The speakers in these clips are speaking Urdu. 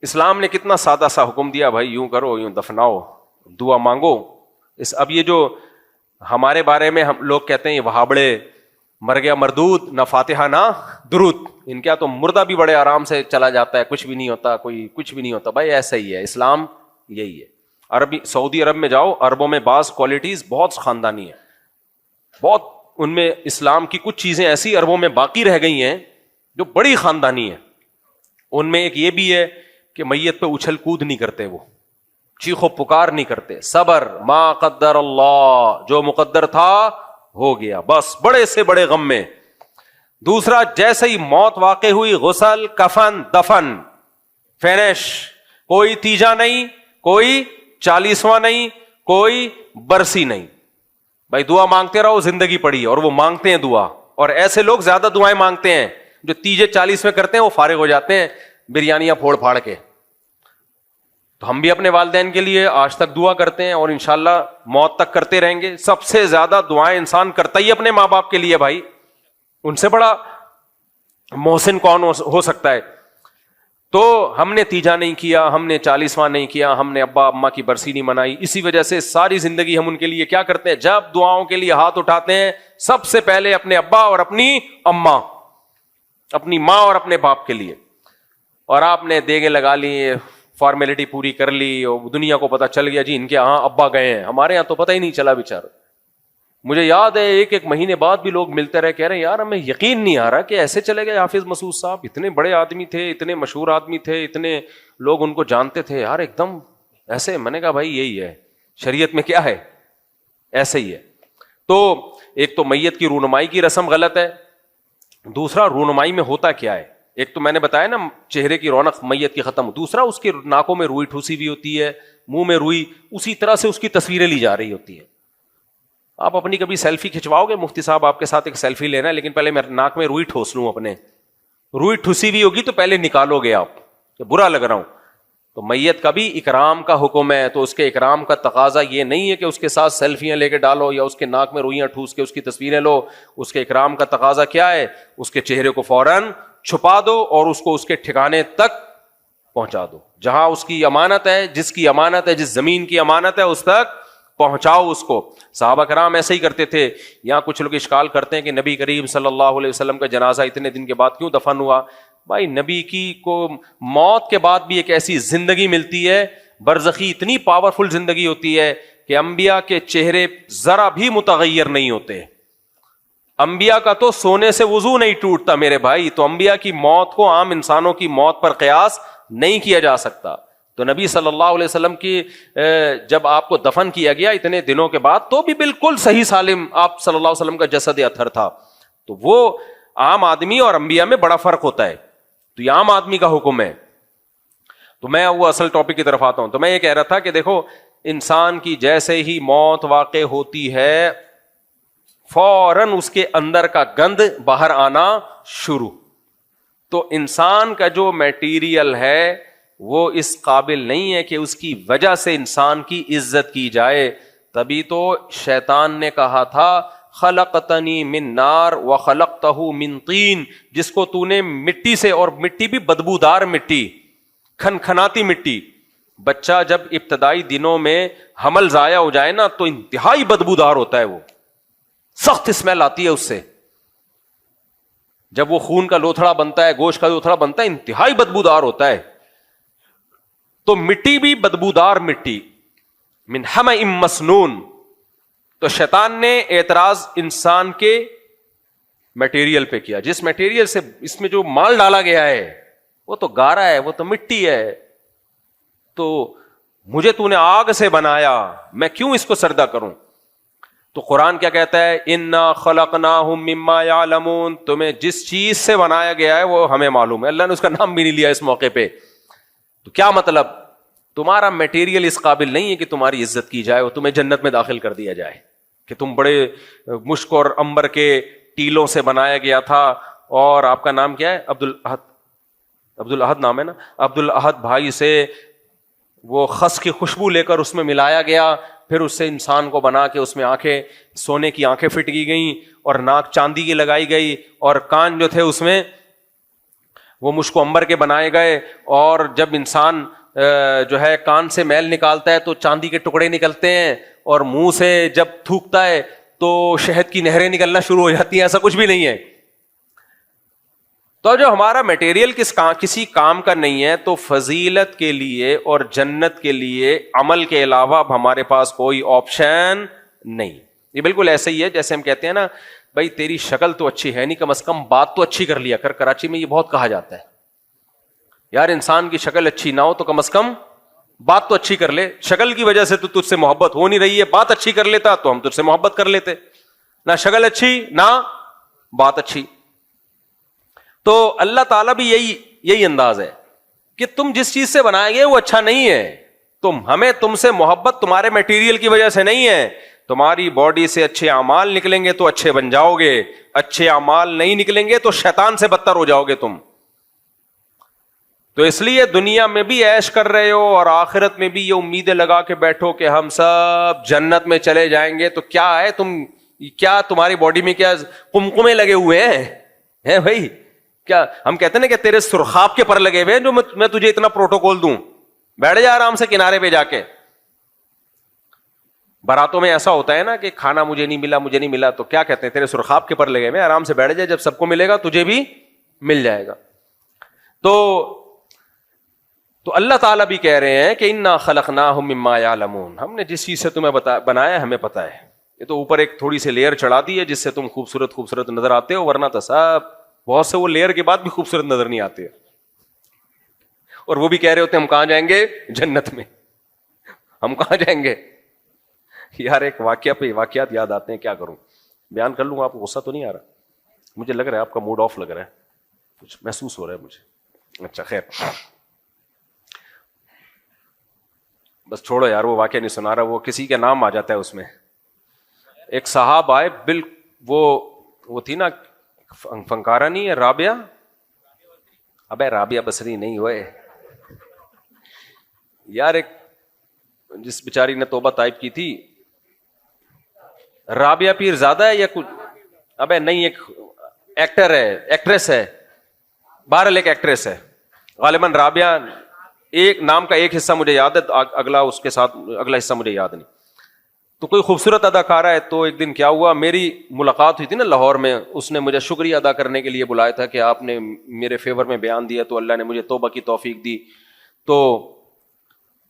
اسلام نے کتنا سادہ سا حکم دیا، بھائی یوں کرو، یوں دفناؤ، دعا مانگو. اب یہ جو ہمارے بارے میں ہم لوگ کہتے ہیں یہ وہابڑے، مر گیا مردود، نہ فاتحہ نہ درود، ان کیا تو مردہ بھی بڑے آرام سے چلا جاتا ہے، کچھ بھی نہیں ہوتا، کوئی کچھ بھی نہیں ہوتا. بھائی ایسا ہی ہے اسلام، یہی ہے. عربی سعودی عرب میں جاؤ، عربوں میں بعض کوالٹیز بہت خاندانی ہیں، بہت ان میں اسلام کی کچھ چیزیں ایسی عربوں میں باقی رہ گئی ہیں جو بڑی خاندانی ہیں. ان میں ایک یہ بھی ہے کہ میت پہ اچھل کود نہیں کرتے، وہ چیخو پکار نہیں کرتے، صبر، ما قدر اللہ، جو مقدر تھا ہو گیا، بس بڑے سے بڑے غم میں. دوسرا، جیسے ہی موت واقع ہوئی، غسل، کفن، دفن، فینش، کوئی تیجا نہیں، کوئی 40واں نہیں، کوئی برسی نہیں. بھائی دعا مانگتے رہو زندگی پڑی، اور وہ مانگتے ہیں دعا. اور ایسے لوگ زیادہ دعائیں مانگتے ہیں جو تیجے 40 کرتے ہیں، وہ فارغ ہو جاتے ہیں بریانیاں پھوڑ پھاڑ کے. تو ہم بھی اپنے والدین کے لیے آج تک دعا کرتے ہیں اور انشاءاللہ موت تک کرتے رہیں گے. سب سے زیادہ دعائیں انسان کرتا ہی اپنے ماں باپ کے لیے. بھائی ان سے بڑا محسن کون ہو سکتا ہے؟ تو ہم نے تیجا نہیں کیا، ہم نے 40واں نہیں کیا، ہم نے ابا اماں کی برسی نہیں منائی. اسی وجہ سے ساری زندگی ہم ان کے لیے کیا کرتے ہیں؟ جب دعاؤں کے لیے ہاتھ اٹھاتے ہیں، سب سے پہلے اپنے ابا اور اپنی اماں، اپنی ماں اور اپنے باپ کے لیے. اور آپ نے دیگیں لگا لی، فارمیلٹی پوری کر لی، اور دنیا کو پتا چل گیا جی ان کے ہاں ابا گئے ہیں، ہمارے ہاں تو پتہ ہی نہیں چلا بیچارہ. مجھے یاد ہے ایک مہینے بعد بھی لوگ ملتے رہے، کہہ رہے ہیں یار ہمیں یقین نہیں آ رہا کہ ایسے چلے گئے حافظ مسعود صاحب، اتنے بڑے آدمی تھے، اتنے مشہور آدمی تھے، اتنے لوگ ان کو جانتے تھے، یار ایک دم ایسے. میں نے کہا بھائی یہی ہے شریعت میں، کیا ہے ایسے ہی ہے. تو ایک تو میت کی رونمائی کی رسم غلط ہے. دوسرا، رونمائی میں ہوتا کیا ہے؟ ایک تو میں نے بتایا نا چہرے کی رونق میت کی ختم. دوسرا، اس کے ناکوں میں روئی ٹھوسی بھی ہوتی ہے، منہ میں روئی، اسی طرح سے اس کی تصویریں لی جا رہی ہوتی ہیں. آپ اپنی کبھی سیلفی کھنچواؤ گے، مفتی صاحب آپ کے ساتھ ایک سیلفی لینا ہے، لیکن پہلے میں ناک میں روئی ٹھوس لوں، اپنے روئی ٹھوسی بھی ہوگی تو پہلے نکالو گے آپ کہ برا لگ رہا ہوں. تو میت کا بھی اکرام کا حکم ہے، تو اس کے اکرام کا تقاضا یہ نہیں ہے کہ اس کے ساتھ سیلفیاں لے کے ڈالو یا اس کے ناک میں روئیاں ٹھوس کے اس کی تصویریں لو. اس کے اکرام کا تقاضا کیا ہے؟ اس کے چہرے کو فوراً چھپا دو اور اس کو اس کے ٹھکانے تک پہنچا دو، جہاں اس کی امانت ہے، جس کی امانت ہے، جس زمین کی امانت ہے، اس تک پہنچاؤ اس کو. صحابہ کرام ایسے ہی کرتے تھے. یہاں کچھ لوگ اشکال کرتے ہیں کہ نبی کریم صلی اللہ علیہ وسلم کا جنازہ اتنے دن کے بعد کیوں دفن ہوا؟ بھائی نبی کی کو موت کے بعد بھی ایک ایسی زندگی ملتی ہے، برزخی اتنی پاورفل زندگی ہوتی ہے کہ انبیاء کے چہرے ذرا بھی متغیر نہیں ہوتے. انبیاء کا تو سونے سے وضو نہیں ٹوٹتا میرے بھائی. تو انبیاء کی موت کو عام انسانوں کی موت پر قیاس نہیں کیا جا سکتا. تو نبی صلی اللہ علیہ وسلم کی جب آپ کو دفن کیا گیا اتنے دنوں کے بعد، تو بھی بالکل صحیح سالم آپ صلی اللہ علیہ وسلم کا جسد اطہر تھا. تو وہ عام آدمی اور انبیاء میں بڑا فرق ہوتا ہے. تو یہ عام آدمی کا حکم ہے. تو میں وہ اصل ٹاپک کی طرف آتا ہوں. تو میں یہ کہہ رہا تھا کہ دیکھو، انسان کی جیسے ہی موت واقع ہوتی ہے، فوراً اس کے اندر کا گند باہر آنا شروع. تو انسان کا جو میٹیریل ہے وہ اس قابل نہیں ہے کہ اس کی وجہ سے انسان کی عزت کی جائے. تبھی تو شیطان نے کہا تھا خلقتنی من نار وخلقتہ من طین، جس کو تو نے مٹی سے، اور مٹی بھی بدبودار مٹی، کھنکھناتی مٹی. بچہ جب ابتدائی دنوں میں حمل ضائع ہو جائے نا تو انتہائی بدبودار ہوتا ہے، وہ سخت اسمیل آتی ہے اس سے. جب وہ خون کا لوتھڑا بنتا ہے، گوشت کا لوتھڑا بنتا ہے، انتہائی بدبودار ہوتا ہے. تو مٹی بھی بدبودار مٹی، من حمأ مسنون. تو شیطان نے اعتراض انسان کے میٹیریل پہ کیا. جس میٹیریل سے اس میں جو مال ڈالا گیا ہے وہ تو گارا ہے، وہ تو مٹی ہے، تو مجھے تو نے آگ سے بنایا، میں کیوں اس کو سردہ کروں؟ تو قرآن کیا کہتا ہے؟ انا خلقناہم مما یعلمون. تمہیں جس چیز سے بنایا گیا ہے وہ ہمیں معلوم ہے. اللہ نے اس کا نام بھی نہیں لیا اس موقع پہ. تو کیا مطلب؟ تمہارا میٹیریل اس قابل نہیں ہے کہ تمہاری عزت کی جائے اور تمہیں جنت میں داخل کر دیا جائے کہ تم بڑے مشک اور عنبر کے ٹیلوں سے بنایا گیا تھا. اور آپ کا نام کیا ہے؟ عبد الاحد نام ہے نا. عبد الاحد بھائی سے وہ خس کی خوشبو لے کر اس میں ملایا گیا، پھر اس سے انسان کو بنا کے اس میں آنکھیں، سونے کی آنکھیں فٹ کی گئیں، اور ناک چاندی کی لگائی گئی، اور کان جو تھے اس میں وہ مشک و عنبر کے بنائے گئے, اور جب انسان جو ہے کان سے میل نکالتا ہے تو چاندی کے ٹکڑے نکلتے ہیں, اور منہ سے جب تھوکتا ہے تو شہد کی نہریں نکلنا شروع ہو جاتی ہیں. ایسا کچھ بھی نہیں ہے. تو جو ہمارا میٹیریل کسی کام کا نہیں ہے, تو فضیلت کے لیے اور جنت کے لیے عمل کے علاوہ اب ہمارے پاس کوئی آپشن نہیں. یہ بالکل ایسے ہی ہے جیسے ہم کہتے ہیں نا, بھائی تیری شکل تو اچھی ہے نہیں, کم از کم بات تو اچھی کر لیا کر. کراچی میں یہ بہت کہا جاتا ہے, یار انسان کی شکل اچھی نہ ہو تو کم از کم بات تو اچھی کر لے. شکل کی وجہ سے تو تجھ سے محبت ہو نہیں رہی ہے, بات اچھی کر لیتا تو ہم تجھ سے محبت کر لیتے. نہ شکل اچھی نہ بات اچھی. تو اللہ تعالیٰ بھی یہی انداز ہے کہ تم جس چیز سے بنائے گے وہ اچھا نہیں ہے. ہمیں تم سے محبت تمہارے میٹیریل کی وجہ سے نہیں ہے. تمہاری باڈی سے اچھے اعمال نکلیں گے تو اچھے بن جاؤ گے, اچھے اعمال نہیں نکلیں گے تو شیطان سے بدتر ہو جاؤ گے تم. تو اس لیے دنیا میں بھی عیش کر رہے ہو اور آخرت میں بھی یہ امیدیں لگا کے بیٹھو کہ ہم سب جنت میں چلے جائیں گے. تو کیا ہے, کیا تمہاری باڈی میں کیا قمقمے لگے ہوئے ہیں بھائی؟ کیا ہم کہتے ہیں نا کہ تیرے سرخاب کے پر لگے ہوئے ہیں جو میں تجھے اتنا پروٹوکول دوں, بیٹھ جا آرام سے کنارے پہ جا کے. باراتوں میں ایسا ہوتا ہے نا کہ کھانا مجھے نہیں ملا, تو کیا کہتے ہیں, تیرے سرخاب کے پر لگے ہوئے, آرام سے بیٹھ جائے, جب سب کو ملے گا تجھے بھی مل جائے گا. تو اللہ تعالیٰ بھی کہہ رہے ہیں کہ انا خلقناہم مما یعلمون, ہم نے جس چیز سے تمہیں بنایا ہمیں پتا ہے. یہ تو اوپر ایک تھوڑی سی لیئر چڑھا دی ہے جس سے تم خوبصورت نظر آتے ہو, ورنہ تو سب بہت سے وہ لیئر کے بعد بھی خوبصورت نظر نہیں آتے, اور وہ بھی کہہ رہے ہوتے ہیں ہم کہاں جائیں گے, جنت میں. ہم کہاں جائیں گے یار؟ ایک واقعات یاد آتے ہیں, کیا کروں, بیان کر لوں گا. آپ کو غصہ تو نہیں آ رہا؟ مجھے لگ رہا ہے آپ کا موڈ آف لگ رہا ہے, کچھ محسوس ہو رہا ہے مجھے. اچھا خیر, بس چھوڑو یار, وہ واقعہ نہیں سنا رہا, وہ کسی کا نام آ جاتا ہے اس میں. ایک صاحب آئے, وہ تھی نا فنکارہ, نہیں ہے رابعہ, ابے رابعہ بصری نہیں ہوئے یار, ایک جس بیچاری نے توبہ طائب کی تھی, رابعہ پیر زادہ ہے یا کچھ, ابے نہیں, ایک ایکٹر ہے, ایکٹریس ہے, بہرحال ایک ایکٹریس ہے غالباً رابعہ. ایک نام کا ایک حصہ مجھے یاد ہے, اگلا اس کے ساتھ اگلا حصہ مجھے یاد نہیں. تو کوئی خوبصورت اداکارہ ہے. تو ایک دن کیا ہوا, میری ملاقات ہوئی تھی نا لاہور میں, اس نے مجھے شکریہ ادا کرنے کے لیے بلایا تھا کہ آپ نے میرے فیور میں بیان دیا تو اللہ نے مجھے توبہ کی توفیق دی. تو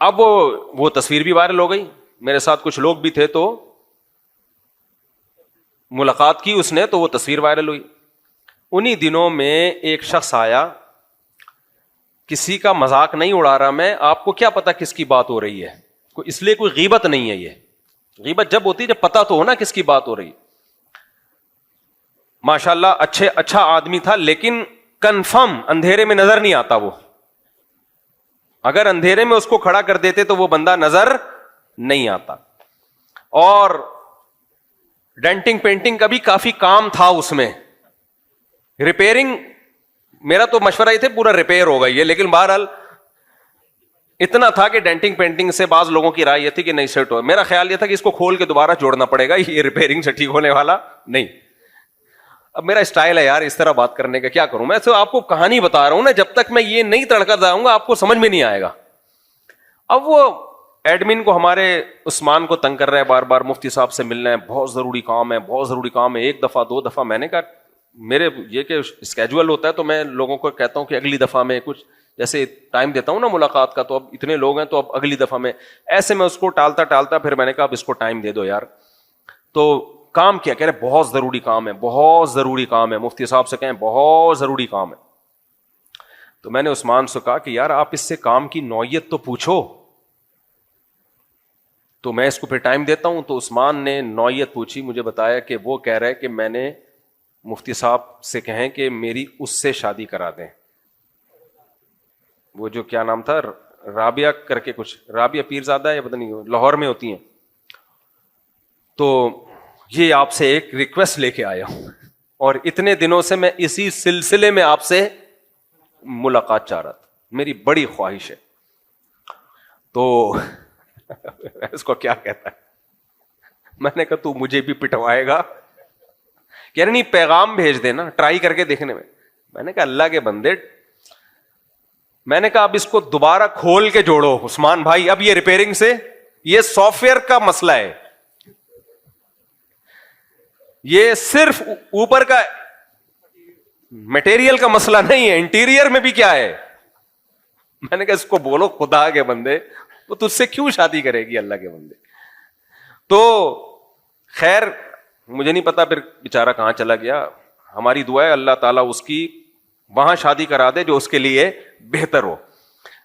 اب وہ تصویر بھی وائرل ہو گئی, میرے ساتھ کچھ لوگ بھی تھے, تو ملاقات کی اس نے, تو وہ تصویر وائرل ہوئی. انہی دنوں میں ایک شخص آیا, کسی کا مذاق نہیں اڑا رہا میں, آپ کو کیا پتا کس کی بات ہو رہی ہے, اس لیے کوئی غیبت نہیں ہے. یہ غیبت جب ہوتی ہے جب پتا تو ہو نا کس کی بات ہو رہی. ماشاءاللہ اچھا آدمی تھا, لیکن کنفرم اندھیرے میں نظر نہیں آتا. وہ اگر اندھیرے میں اس کو کھڑا کر دیتے تو وہ بندہ نظر نہیں آتا. اور ڈینٹنگ پینٹنگ کا بھی کافی کام تھا اس میں, ریپیئرنگ. میرا تو مشورہ یہ تھے پورا ریپیئر ہوگا یہ, لیکن بہرحال اتنا تھا کہ ڈینٹنگ پینٹنگ سے بعض لوگوں کی رائے یہ تھی کہ نہیں سیٹ ہو. میرا خیال یہ تھا کہ اس کو کھول کے دوبارہ جوڑنا پڑے گا, یہ ریپیئرنگ سے ٹھیک ہونے والا نہیں. اب میرا اسٹائل ہے یار اس طرح بات کرنے کا, کیا کروں میں. تو آپ کو کہانی بتا رہا ہوں نا, جب تک میں یہ نہیں تڑکا جاؤں گا آپ کو سمجھ میں نہیں آئے گا. اب وہ ایڈمن کو ہمارے عثمان کو تنگ کر رہے ہیں بار بار, مفتی صاحب سے ملنا ہے, بہت ضروری کام ہے, بہت ضروری کام ہے. ایک دفعہ دو دفعہ. میں نے کہا میرے یہ کہ اسکیجول ہوتا ہے تو میں لوگوں کو کہتا ہوں کہ اگلی دفعہ میں کچھ جیسے ٹائم دیتا ہوں نا ملاقات کا, تو اب اتنے لوگ ہیں تو اب اگلی دفعہ میں, ایسے میں اس کو ٹالتا پھر میں نے کہا اب اس کو ٹائم دے دو یار. تو کام کیا کہہ رہے, بہت ضروری کام ہے, بہت ضروری کام ہے, مفتی صاحب سے کہیں بہت ضروری کام ہے. تو میں نے عثمان سے کہا کہ یار آپ اس سے کام کی نوعیت تو پوچھو, تو میں اس کو پھر ٹائم دیتا ہوں. تو عثمان نے نوعیت پوچھی, مجھے بتایا کہ وہ کہہ رہے کہ میں نے مفتی صاحب سے کہیں کہ میری اس سے شادی کرا دیں. وہ جو کیا نام تھا, رابعہ کر کے کچھ, رابعہ پیرزادہ ہے پتہ نہیں, لاہور میں ہوتی ہیں. تو یہ آپ سے ایک ریکویسٹ لے کے آیا ہوں, اور اتنے دنوں سے میں اسی سلسلے میں آپ سے ملاقات چاہ رہا تھا, میری بڑی خواہش ہے. تو اس کو کیا کہتا ہے, میں نے کہا تو مجھے بھی پٹوائے گا, کہہ رہے نہیں پیغام بھیج دینا ٹرائی کر کے دیکھنے میں. میں نے کہا اللہ کے بندے میں نے کہا اب اس کو دوبارہ کھول کے جوڑو عثمان بھائی, اب یہ ریپیئرنگ سے, یہ سافٹ ویئر کا مسئلہ ہے, یہ صرف اوپر کا مٹیریل کا مسئلہ نہیں ہے, انٹیریئر میں بھی کیا ہے. میں نے کہا اس کو بولو خدا کے بندے, وہ تجھ سے کیوں شادی کرے گی اللہ کے بندے. تو خیر مجھے نہیں پتا پھر بیچارہ کہاں چلا گیا. ہماری دعا ہے اللہ تعالیٰ اس کی وہاں شادی کرا دے جو اس کے لیے بہتر ہو.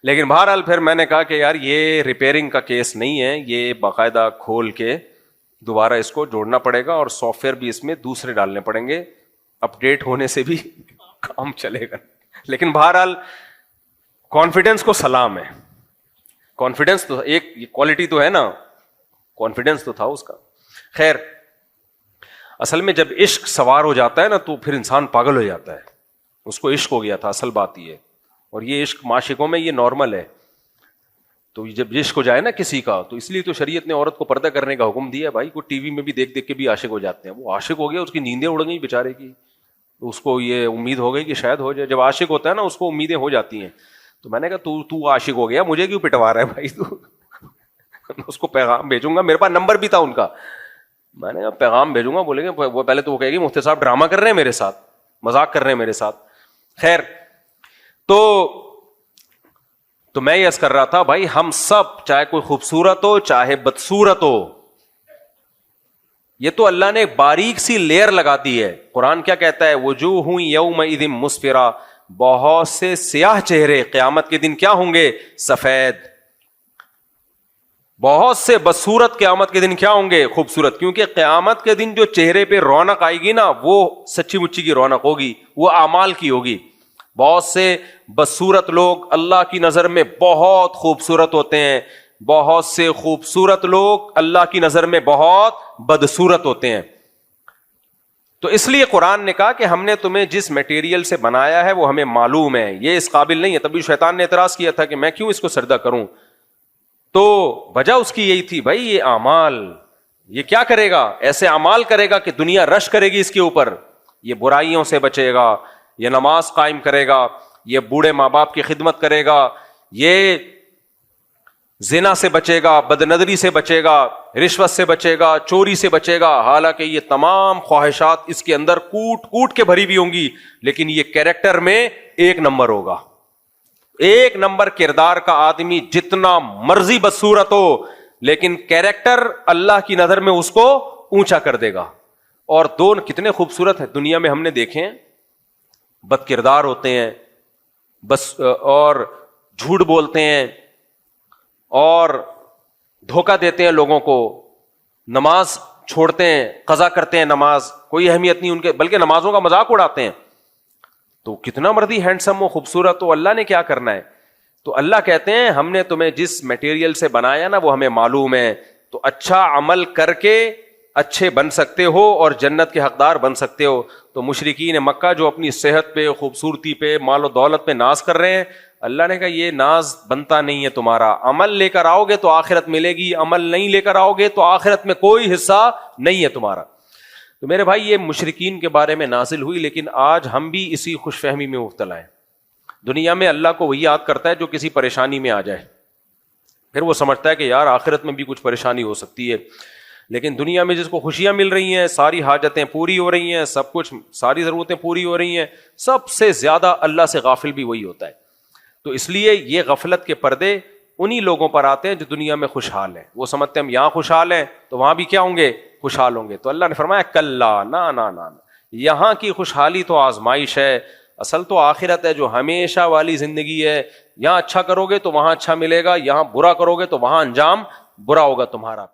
لیکن بہرحال پھر میں نے کہا کہ یار یہ ریپیئرنگ کا کیس نہیں ہے, یہ باقاعدہ کھول کے دوبارہ اس کو جوڑنا پڑے گا اور سافٹ ویئر بھی اس میں دوسرے ڈالنے پڑیں گے, اپڈیٹ ہونے سے بھی کام چلے گا. لیکن بہرحال کانفیڈنس کو سلام ہے, کانفیڈنس تو ایک کوالٹی تو ہے نا, کانفیڈنس تو تھا اس کا. خیر اصل میں جب عشق سوار ہو جاتا ہے نا تو پھر انسان پاگل ہو جاتا ہے. اس کو عشق ہو گیا تھا, اصل بات یہ ہے, اور یہ عشق معاشقوں میں یہ نارمل ہے. تو جب عشق ہو جائے نا کسی کا, تو اس لیے تو شریعت نے عورت کو پردہ کرنے کا حکم دیا ہے. بھائی کو ٹی وی میں بھی دیکھ دیکھ کے بھی عاشق ہو جاتے ہیں, وہ عاشق ہو گیا, اس کی نیندیں اڑ گئی بیچارے کی, تو اس کو یہ امید ہو گئی کہ شاید ہو جائے. جب عاشق ہوتا ہے نا اس کو امیدیں ہو جاتی ہیں. تو میں نے کہا تو عاشق ہو گیا, مجھے کیوں پٹوا رہا ہے بھائی تو. اس کو پیغام بھیجوں گا, میرے پاس نمبر بھی تھا ان کا, میں نے کہا پیغام بھیجوں گا, بولیں گے وہ پہلے تو وہ کہے گی مفتی صاحب ڈرامہ کر رہے ہیں میرے ساتھ, مذاق کر رہے ہیں میرے ساتھ. خیر تو میں یہ عرض کر رہا تھا بھائی ہم سب, چاہے کوئی خوبصورت ہو چاہے بدصورت ہو, یہ تو اللہ نے ایک باریک سی لیئر لگا دی ہے. قرآن کیا کہتا ہے, وجوہ یومئذ مسفرہ, بہت سے سیاہ چہرے قیامت کے دن کیا ہوں گے, سفید. بہت سے بدصورت قیامت کے دن کیا ہوں گے, خوبصورت. کیونکہ قیامت کے دن جو چہرے پہ رونق آئے گی نا وہ سچی مچی کی رونق ہوگی, وہ اعمال کی ہوگی. بہت سے بدصورت لوگ اللہ کی نظر میں بہت خوبصورت ہوتے ہیں, بہت سے خوبصورت لوگ اللہ کی نظر میں بہت بدصورت ہوتے ہیں. تو اس لیے قرآن نے کہا کہ ہم نے تمہیں جس میٹیریل سے بنایا ہے وہ ہمیں معلوم ہے, یہ اس قابل نہیں ہے. تبھی شیطان نے اعتراض کیا تھا کہ میں کیوں اس کو سجدہ کروں. تو وجہ اس کی یہی تھی, بھائی یہ اعمال, یہ کیا کرے گا, ایسے اعمال کرے گا کہ دنیا رش کرے گی اس کے اوپر. یہ برائیوں سے بچے گا, یہ نماز قائم کرے گا, یہ بوڑھے ماں باپ کی خدمت کرے گا, یہ زنا سے بچے گا, بدنظری سے بچے گا, رشوت سے بچے گا, چوری سے بچے گا. حالانکہ یہ تمام خواہشات اس کے اندر کوٹ کوٹ کے بھری بھی ہوں گی, لیکن یہ کیریکٹر میں ایک نمبر ہوگا. ایک نمبر کردار کا آدمی جتنا مرضی بدصورت ہو, لیکن کیریکٹر اللہ کی نظر میں اس کو اونچا کر دے گا. اور دونوں کتنے خوبصورت ہیں دنیا میں ہم نے دیکھے ہیں, بد کردار ہوتے ہیں بس, اور جھوٹ بولتے ہیں اور دھوکہ دیتے ہیں لوگوں کو, نماز چھوڑتے ہیں, قضا کرتے ہیں نماز, کوئی اہمیت نہیں ان کے, بلکہ نمازوں کا مذاق اڑاتے ہیں. تو کتنا مرضی ہینڈسم ہو, خوبصورت ہو, اللہ نے کیا کرنا ہے. تو اللہ کہتے ہیں ہم نے تمہیں جس میٹیریل سے بنایا نا وہ ہمیں معلوم ہے, تو اچھا عمل کر کے اچھے بن سکتے ہو اور جنت کے حقدار بن سکتے ہو. تو مشرکین مکہ جو اپنی صحت پہ, خوبصورتی پہ, مال و دولت پہ ناز کر رہے ہیں, اللہ نے کہا یہ ناز بنتا نہیں ہے تمہارا. عمل لے کر آؤ گے تو آخرت ملے گی, عمل نہیں لے کر آؤ گے تو آخرت میں کوئی حصہ نہیں ہے تمہارا. تو میرے بھائی یہ مشرکین کے بارے میں نازل ہوئی, لیکن آج ہم بھی اسی خوش فہمی میں مبتلا ہیں. دنیا میں اللہ کو وہی یاد کرتا ہے جو کسی پریشانی میں آ جائے, پھر وہ سمجھتا ہے کہ یار آخرت میں بھی کچھ پریشانی ہو سکتی ہے. لیکن دنیا میں جس کو خوشیاں مل رہی ہیں, ساری حاجتیں پوری ہو رہی ہیں, سب کچھ, ساری ضرورتیں پوری ہو رہی ہیں, سب سے زیادہ اللہ سے غافل بھی وہی ہوتا ہے. تو اس لیے یہ غفلت کے پردے انہی لوگوں پر آتے ہیں جو دنیا میں خوشحال ہیں. وہ سمجھتے ہیں ہم یہاں خوشحال ہیں تو وہاں بھی کیا ہوں گے, خوشحال ہوں گے. تو اللہ نے فرمایا کلا, نا نا نا, یہاں کی خوشحالی تو آزمائش ہے, اصل تو آخرت ہے جو ہمیشہ والی زندگی ہے. یہاں اچھا کرو گے تو وہاں اچھا ملے گا, یہاں برا کرو گے تو وہاں انجام برا ہوگا تمہارا.